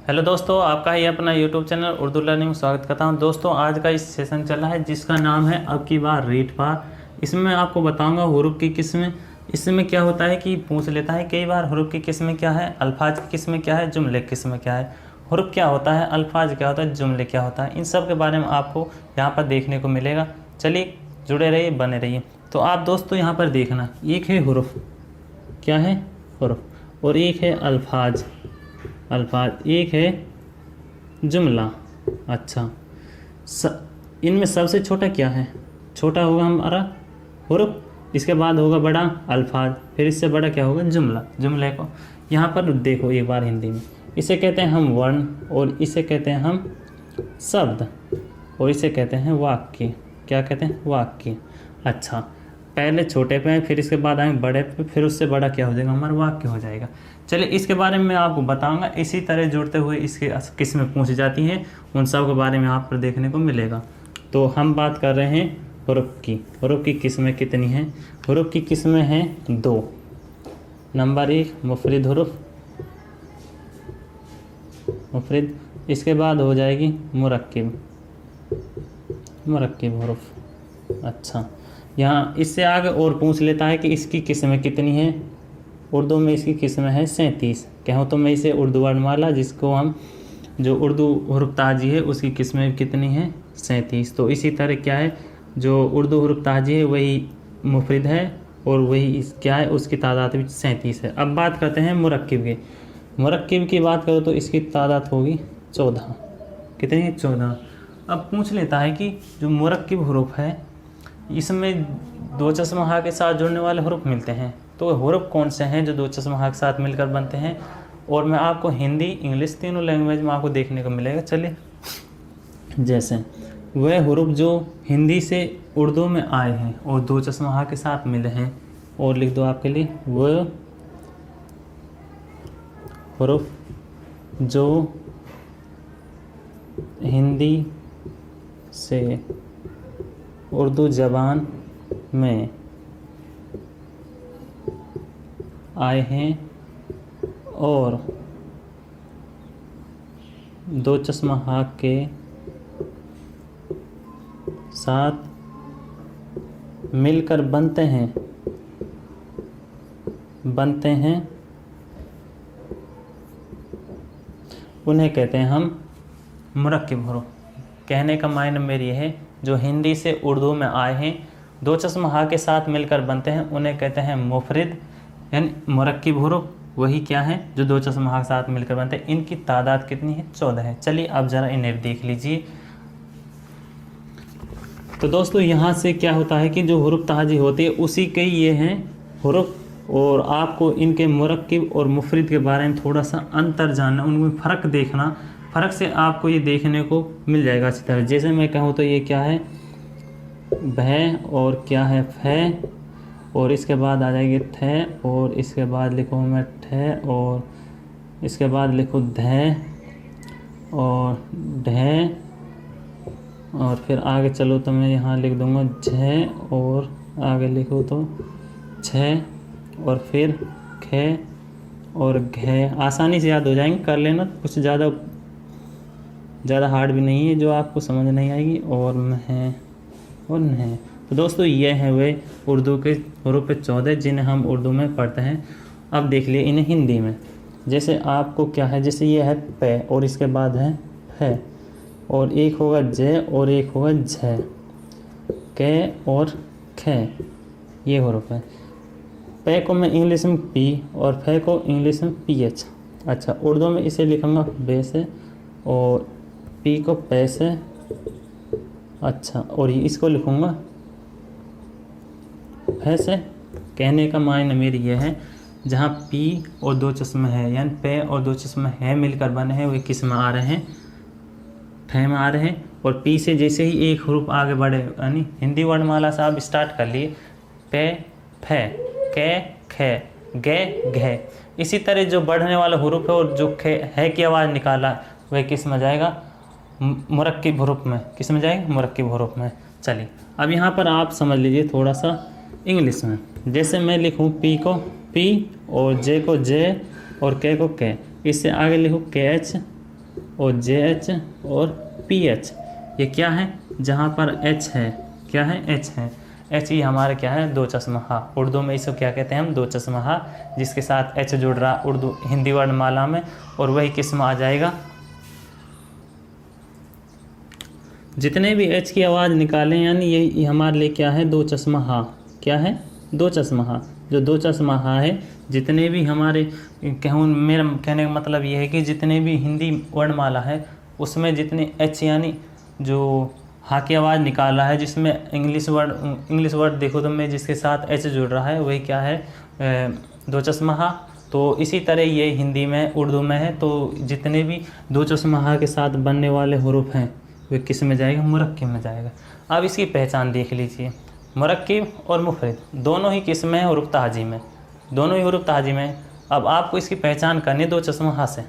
Hello दोस्तों, आपका ही अपना यूट्यूब चैनल उर्दू लर्निंग में स्वागत करता हूं। दोस्तों, आज का इस सेशन चल रहा है जिसका नाम है अब की बार रीड पार। इसमें मैं आपको बताऊंगा हुरूफ की किस्में। इसमें क्या होता है कि पूछ लेता है कई बार हुरूफ की किस्में क्या है, अल्फाज की किस्में क्या है, जुमले की किस्में क्या है, हुरूफ क्या होता है, अल्फाज क्या होता है, जुमले क्या होता है। इन सब के बारे में आपको यहाँ पर देखने को मिलेगा। चलिए जुड़े रहिए, बने रहिए। तो आप दोस्तों यहाँ पर देखना, एक है हुरूफ, क्या है हुरूफ, और एक है अल्फाज, एक है जुमला। अच्छा, इनमें सबसे छोटा क्या है? छोटा होगा हमारा हुरूफ, इसके बाद होगा बड़ा अल्फाज, फिर इससे बड़ा क्या होगा? जुमला। जुमले को यहाँ पर देखो एक बार हिंदी में, इसे कहते हैं हम वर्ण, और इसे कहते हैं हम शब्द, और इसे कहते हैं वाक्य। क्या कहते हैं? वाक्य। अच्छा, पहले छोटे पे, फिर इसके बाद आएंगे बड़े पे, फिर उससे बड़ा क्या हो जाएगा? हमारा वाक्य हो जाएगा। चलिए इसके बारे में मैं आपको बताऊंगा। इसी तरह जुड़ते हुए इसके किस्में पूछी जाती हैं, उन सब के बारे में आप पर देखने को मिलेगा। तो हम बात कर रहे हैं हुरूफ की। हुरूफ की किस्में कितनी हैं? हुरूफ की किस्में हैं दो। नंबर एक मुफरिद हुरूफ, मुफरिद। इसके बाद हो जाएगी मुरक्किब, मुरक्किब हुरूफ। अच्छा, यहाँ इससे आगे और पूछ लेता है कि इसकी किस्में कितनी हैं। उर्दू में इसकी किस्में हैं 37। कहूँ तो मैं इसे उर्दू वर्णमाला, जिसको हम जो उर्दू हुरूफ ताजी है, उसकी किस्में कितनी हैं? 37। तो इसी तरह क्या है, जो उर्दू हुरूफ ताजी है वही मुफरिद है, और वही क्या है, उसकी तादाद भी 37 है। अब बात करते हैं मुरक्किब की। मुरक्किब की बात करो तो इसकी तादाद होगी 14। कितनी है? 14। अब पूछ लेता है कि जो मुरक्किब हुरूफ है, इसमें दो चश्मा हा के साथ जुड़ने वाले हुरूफ मिलते हैं। तो हुरूफ कौन से हैं जो दो चश्मा हा के साथ मिलकर बनते हैं? और मैं आपको हिंदी इंग्लिश तीनों लैंग्वेज में आपको देखने को मिलेगा। चलिए, जैसे वह हुरूफ जो हिंदी से उर्दू में आए हैं और दो चश्मा हा के साथ मिले हैं, और लिख दो आपके लिए, वह हुरूफ जो हिंदी से उर्दू ज़बान में आए हैं और दो चश्मा हा के साथ मिलकर बनते हैं, उन्हें कहते हैं हम मुरक्किब हुरूफ। कहने का मायने मेरी है, जो हिंदी से उर्दू में आए हैं, दो चश्मा हा के साथ मिलकर बनते हैं, उन्हें कहते हैं मुफरिद यानी मुरक्किब हुरूफ। वही क्या है, जो दो चश्मा हा के साथ मिलकर बनते हैं। इनकी तादाद कितनी है? 14 है। चलिए अब ज़रा इन्हें देख लीजिए। तो दोस्तों, यहाँ से क्या होता है कि जो हुरूफ ताजी होती है उसी के ये हैं हुरूफ, और आपको इनके मुरक्किब और मुफरिद के बारे में थोड़ा सा अंतर जानना, उनमें फ़र्क देखना। फ़र्क से आपको ये देखने को मिल जाएगा अच्छी तरह। जैसे मैं कहूँ तो ये क्या है? भय, और क्या है? फै, और इसके बाद आ जाएगी थे, और इसके बाद लिखूँ मैं ठे, और इसके बाद लिखूँ धै, और ढे, और फिर आगे चलो तो मैं यहाँ लिख दूँगा झे, और आगे लिखूँ तो छः, और फिर खे और घे। आसानी से याद हो जाएंगे, कर लेना, कुछ ज़्यादा हार्ड भी नहीं है जो आपको समझ नहीं आएगी। और मह और नह। तो दोस्तों, ये हैं वे उर्दू के हुरूफ 14 जिन्हें हम उर्दू में पढ़ते हैं। अब देख लिए इन्हें हिंदी में। जैसे आपको क्या है, जैसे ये है पे, और इसके बाद है फे, और एक होगा जे, और एक होगा झे, के और खे। ये हुरूफ है। पे को मैं इंग्लिश में पी, और फे को इंग्लिश में पीएच। अच्छा, उर्दू में इसे लिखूँगा बे से, और पी को पे से। अच्छा, और इसको लिखूँगा फे से। कहने का मायने मेरी ये है, जहाँ पी और दो चश्मे हैं, यानी पे और दो चश्मे हैं मिलकर बने हैं, वे किस में आ रहे हैं? फे में आ रहे हैं। और पी से जैसे ही एक हुरूफ आगे बढ़े, यानी हिंदी वर्णमाला से आप स्टार्ट कर लिए, पे, फे, के, खे, गे, घे। इसी तरह जो बढ़ने वाला हुरूफ है और जो खे है की आवाज़ निकाला, वह किस में जाएगा? मुरक्किब हुरूफ में। किस में जाएगा? मुरक्किब हुरूफ में। चलिए अब यहाँ पर आप समझ लीजिए थोड़ा सा इंग्लिश में। जैसे मैं लिखूँ पी को पी, और जे को जे, और के को के। इससे आगे लिखूँ के एच, और JH और PH। ये क्या है, जहाँ पर H है, क्या है, H है, H ही हमारे क्या है, दो चश्मा हा। उर्दू में इसको क्या कहते हैं हम, दो चश्मा हा, जिसके साथ H जुड़ रहा उर्दू हिंदी वर्णमाला में, और वही किस्म आ जाएगा। जितने भी H की आवाज़ निकालें यानी ये हमारे लिए क्या है, दो चश्मा हा। क्या है, दो चश्मा हा। जो दो चश्मा हा है, जितने भी हमारे कहूँ, मेरा कहने का मतलब ये है कि जितने भी हिंदी वर्णमाला है उसमें जितने H यानी जो हा की आवाज़ निकाल रहा है, जिसमें इंग्लिश वर्ड देखो तो मैं जिसके साथ H जुड़ रहा है वही क्या है, दो चश्मा हा। तो इसी तरह ये हिंदी में उर्दू में है। तो जितने भी दो चश्मा हा के साथ बनने वाले हरूफ हैं वे किस में जाएगा, मुरक्किब में जाएगा। अब इसकी पहचान देख लीजिए, मुरक्किब और मुफरद दोनों ही किस में है, हुरूफ ताजी में, दोनों ही हुरूफ ताजी में। अब आपको इसकी पहचान करनी दो चश्मा हा से।